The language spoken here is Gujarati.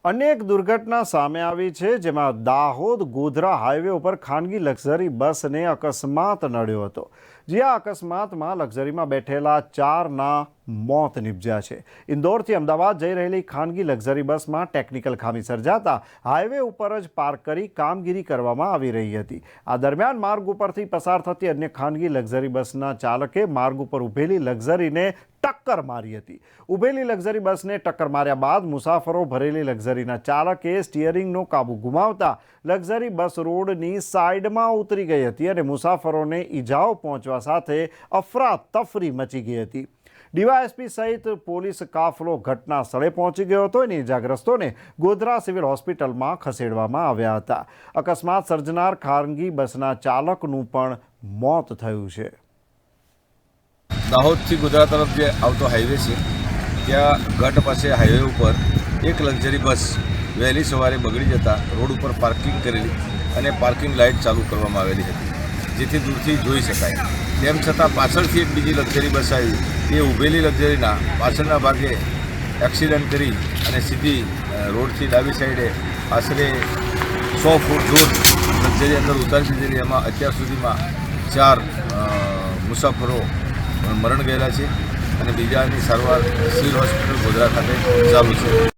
અનેક દુર્ઘટના સામે આવી છે, જેમાં દાહોદ ગોધરા હાઈવે ઉપર ખાનગી લક્ઝરી બસને અકસ્માત નડ્યો હતો. જે આ અકસ્માતમાં લક્ઝરીમાં બેઠેલા 4ના મોત નિપજ્યા છે. ઇન્દોરથી અમદાવાદ જઈ રહેલી ખાનગી લક્ઝરી બસમાં ટેકનિકલ ખામી સર્જાતા હાઈવે ઉપર જ પાર્ક કરી કામગીરી કરવામાં આવી રહી હતી. આ દરમિયાન માર્ગ ઉપરથી પસાર થતી અન્ય ખાનગી લક્ઝરી બસના ચાલકે માર્ગ ઉપર ઊભેલી લક્ઝરીને ટક્કર મારી હતી. ઊભેલી લક્ઝરી બસને ટક્કર માર્યા બાદ મુસાફરો ભરેલી લક્ઝરીના ચાલકે સ્ટીયરિંગનો કાબુ ગુમાવતા લક્ઝરી બસ રોડની સાઈડમાં ઉતરી ગઈ હતી અને મુસાફરોને ઈજાઓ પહોંચવા સાથે અફરાતફરી મચી ગઈ હતી. ડીવાયએસપી સહિત પોલીસ કાફલો ઘટના સ્થળે પહોંચી ગયો હતો અને ઈજાગ્રસ્તોને ગોધરા સિવિલ હોસ્પિટલમાં ખસેડવામાં આવ્યા હતા. અકસ્માત સર્જનાર ખાનગી બસના ચાલકનું પણ મોત થયું છે. દાહોદથી ગોધરા તરફ જે આવતો હાઈવે છે ત્યાં ઘાટ પાસે હાઈવે ઉપર એક લક્ઝરી બસ વહેલી સવારે બગડી જતાં રોડ ઉપર પાર્કિંગ કરેલી અને પાર્કિંગ લાઇટ ચાલુ કરવામાં આવેલી હતી, જેથી દૂરથી જોઈ શકાય. તેમ છતાં પાછળથી એક બીજી લક્ઝરી બસ આવી, એ ઊભેલી લક્ઝરીના પાછળના ભાગે એક્સિડન્ટ કરી અને સીધી રોડથી ડાબી સાઈડે આશરે 100 ફૂટ દૂર લક્ઝરી અંદર ઉતારી દીધેલી. એમાં અત્યાર સુધીમાં 4 મુસાફરો મરણ ગયેલા છે અને બીજાની સારવાર સિવિલ હોસ્પિટલ ગોધરા ખાતે ચાલુ છે.